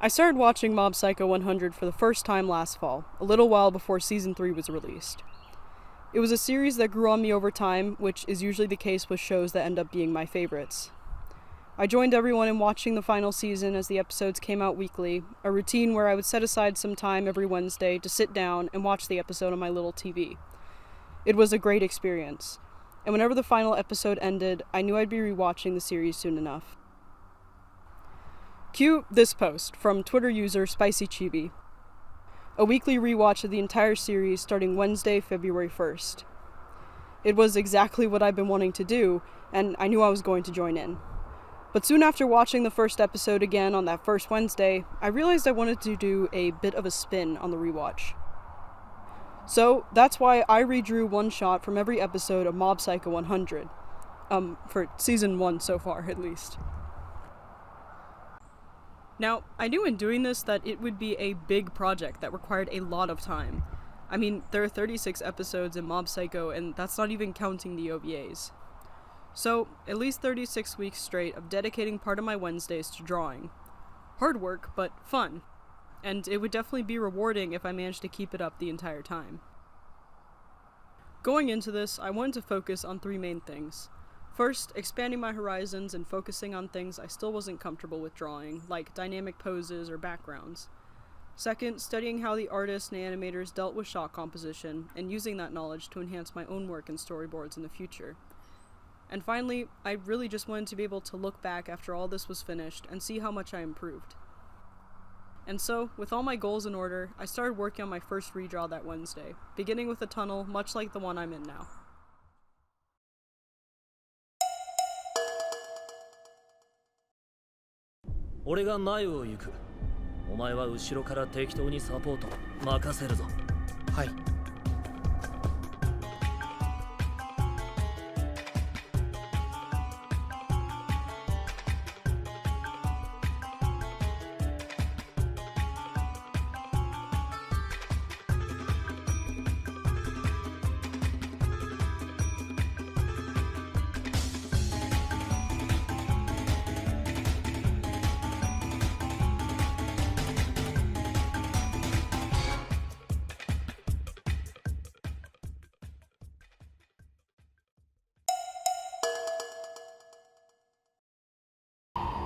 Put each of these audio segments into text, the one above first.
I started watching Mob Psycho 100 for the first time last fall, a little while before Season 3 was released. It was a series that grew on me over time, which is usually the case with shows that end up being my favorites. I joined everyone in watching the final season as the episodes came out weekly, a routine where I would set aside some time every Wednesday to sit down and watch the episode on my little TV. It was a great experience, and whenever the final episode ended, I knew I'd be rewatching the series soon enough. Cue this post from Twitter user Spicy Chibi. A weekly rewatch of the entire series starting Wednesday, February 1st. It was exactly what I've been wanting to do, and I knew I was going to join in. But soon after watching the first episode again on that first Wednesday, I realized I wanted to do a bit of a spin on the rewatch. So that's why I redrew one shot from every episode of Mob Psycho 100. For season 1 so far, at least. Now, I knew in doing this that it would be a big project that required a lot of time. I mean, there are 36 episodes in Mob Psycho, and that's not even counting the OVAs. So, at least 36 weeks straight of dedicating part of my Wednesdays to drawing. Hard work, but fun. And it would definitely be rewarding if I managed to keep it up the entire time. Going into this, I wanted to focus on 3 main things. First, expanding my horizons and focusing on things I still wasn't comfortable with drawing, like dynamic poses or backgrounds. Second, studying how the artists and animators dealt with shot composition, and using that knowledge to enhance my own work and storyboards in the future. And finally, I really just wanted to be able to look back after all this was finished and see how much I improved. And so, with all my goals in order, I started working on my first redraw that Wednesday, beginning with a tunnel much like the one I'm in now. "俺が前を行く。お前は後ろから適当にサポート任せるぞ." はい。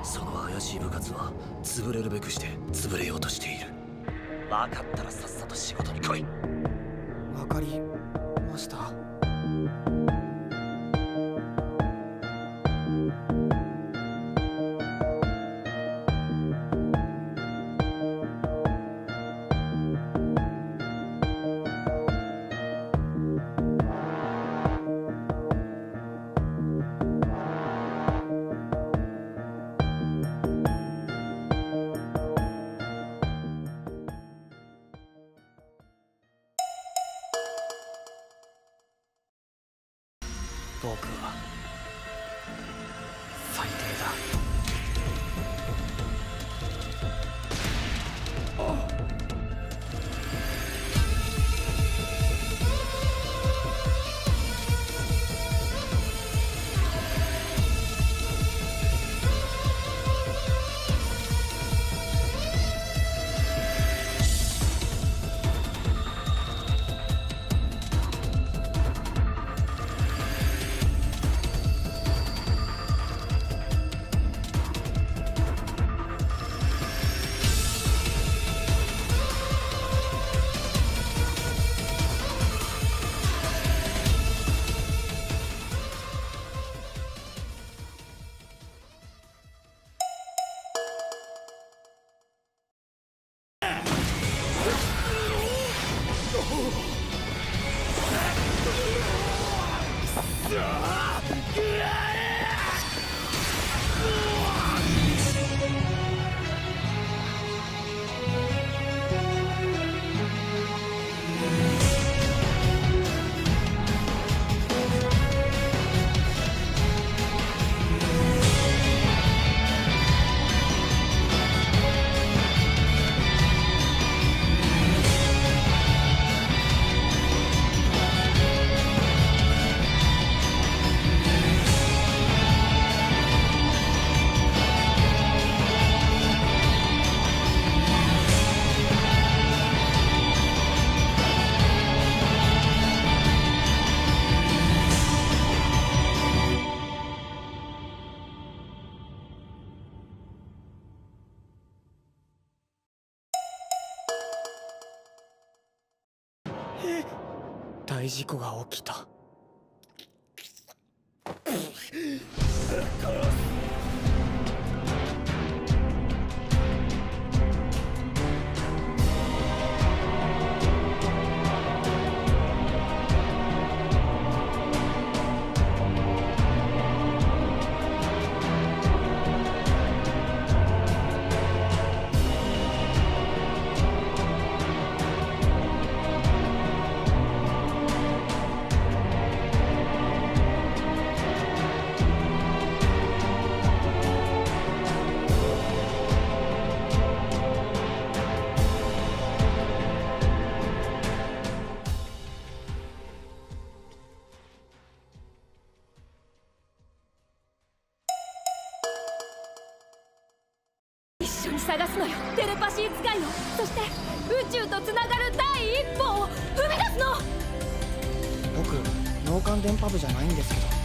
その怪しい部活は潰れるべくして潰れようとしている。分かったらさっさと仕事に来い。わかりました。僕は最低だ。大事故が起きた。一緒に探すのよ、テレパシー使いを。そして宇宙とつながる第一歩を踏み出すの。僕脳幹電波部じゃないんですけど。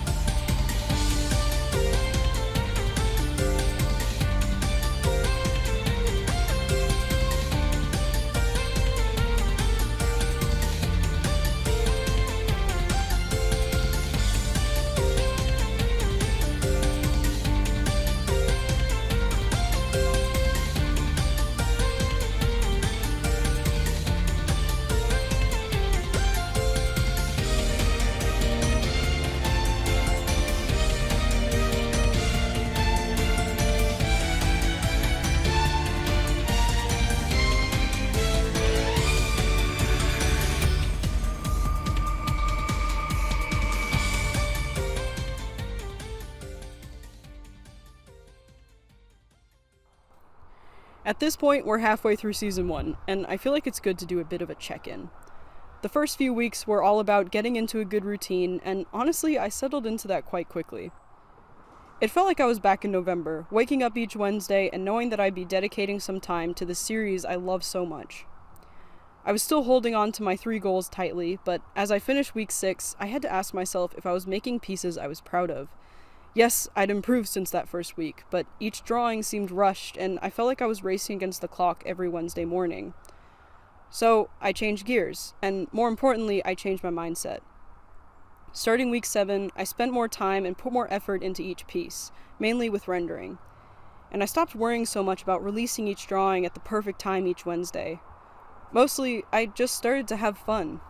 At this point, we're halfway through Season 1, and I feel like it's good to do a bit of a check-in. The first few weeks were all about getting into a good routine, and honestly, I settled into that quite quickly. It felt like I was back in November, waking up each Wednesday and knowing that I'd be dedicating some time to the series I love so much. I was still holding on to my 3 goals tightly, but as I finished week 6, I had to ask myself if I was making pieces I was proud of. Yes, I'd improved since that first week, but each drawing seemed rushed, and I felt like I was racing against the clock every Wednesday morning. So, I changed gears, and more importantly, I changed my mindset. Starting week 7, I spent more time and put more effort into each piece, mainly with rendering. And I stopped worrying so much about releasing each drawing at the perfect time each Wednesday. Mostly, I just started to have fun.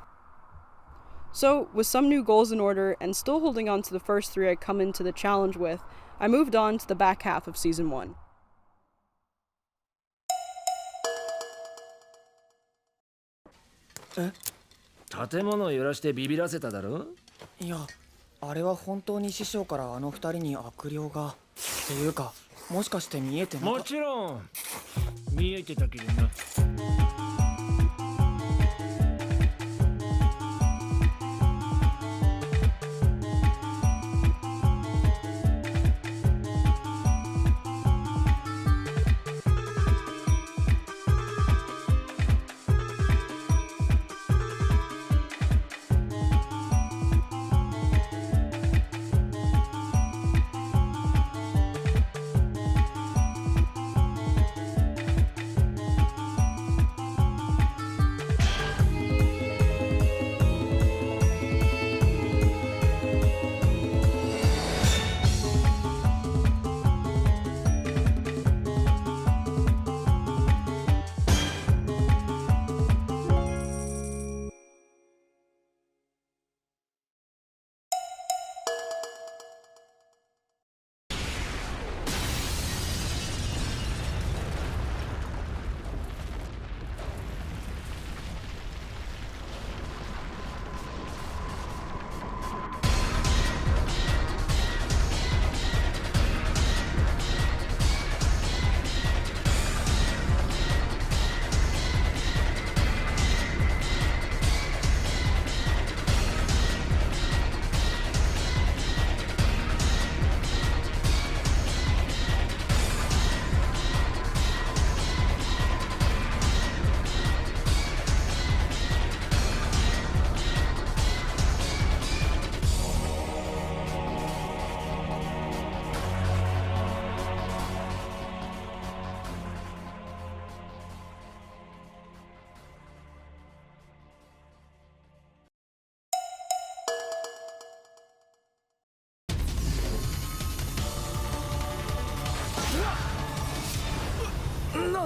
So, with some new goals in order, and still holding on to the first 3 I'd come into the challenge with, I moved on to the back half of Season 1. 建物揺らしてビビらせただろ。いや、あれは本当に師匠からあの2人に悪霊が。っていうか、もしかして見えてなかった。もちろん見えてたけどな。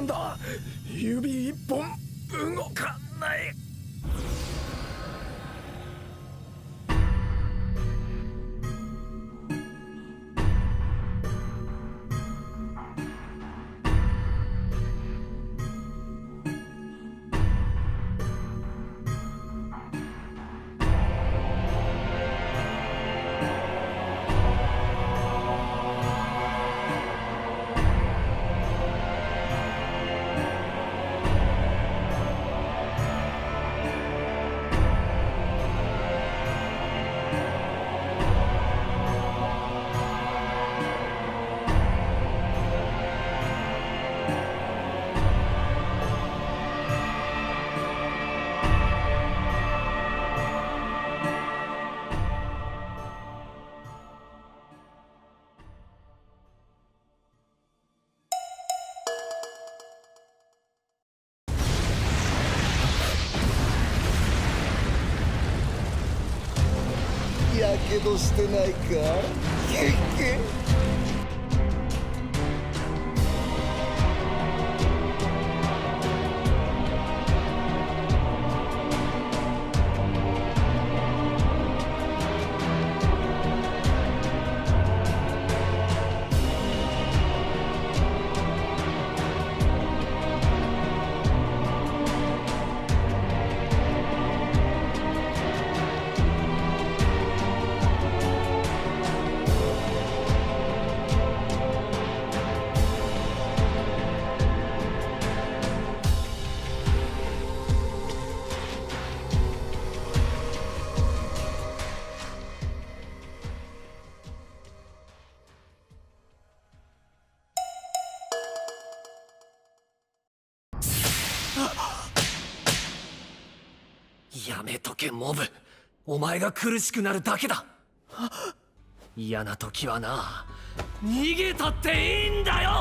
なんだ、指一本動かない。やけどしてないか？けけやめとけモブ、お前が苦しくなるだけだ。嫌な時はな、逃げたっていいんだよ。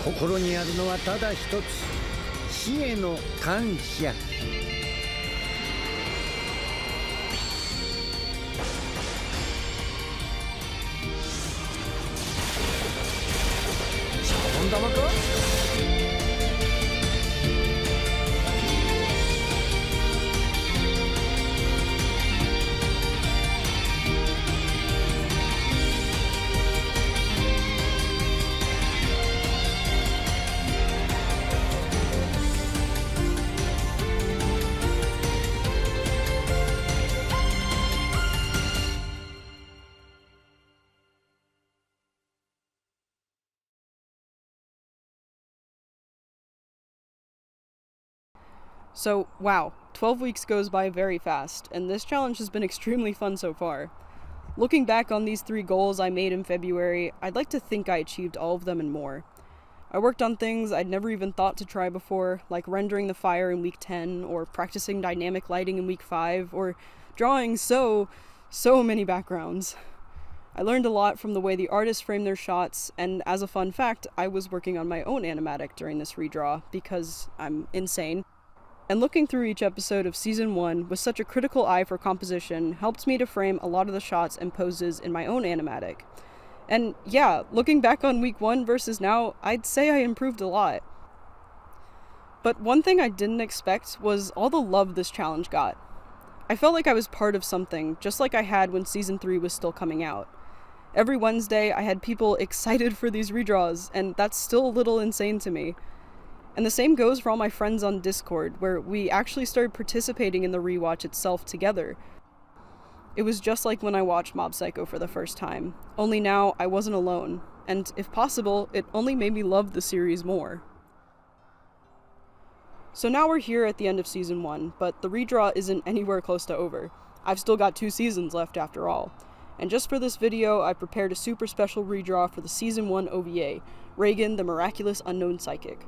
心にあるのはただ一つ、死への感謝。シャボン玉か？So, wow, 12 weeks goes by very fast, and this challenge has been extremely fun so far. Looking back on these 3 goals I made in February, I'd like to think I achieved all of them and more. I worked on things I'd never even thought to try before, like rendering the fire in week 10, or practicing dynamic lighting in week 5, or drawing so many backgrounds. I learned a lot from the way the artists frame their shots, and as a fun fact, I was working on my own animatic during this redraw, because I'm insane. And looking through each episode of Season 1 with such a critical eye for composition helped me to frame a lot of the shots and poses in my own animatic. And yeah, looking back on week 1 versus now, I'd say I improved a lot. But one thing I didn't expect was all the love this challenge got. I felt like I was part of something, just like I had when Season 3 was still coming out. Every Wednesday, I had people excited for these redraws, and that's still a little insane to me. And the same goes for all my friends on Discord, where we actually started participating in the rewatch itself together. It was just like when I watched Mob Psycho for the first time, only now I wasn't alone. and if possible, it only made me love the series more. So now we're here at the end of Season 1, but the redraw isn't anywhere close to over. I've still got 2 seasons left after all. And just for this video, I prepared a super special redraw for the Season 1 OVA, Reagan, the Miraculous Unknown Psychic.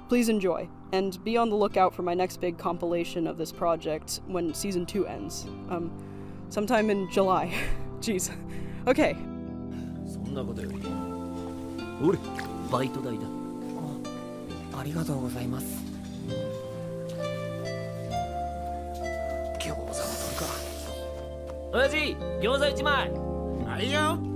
Please enjoy, and be on the lookout for my next big compilation of this project when Season 2 ends. Sometime in July. Jeez. Okay. そんなことより俺バイト代だ。ありがとうございます。餃子も取るか。親父餃子1枚。はいよ。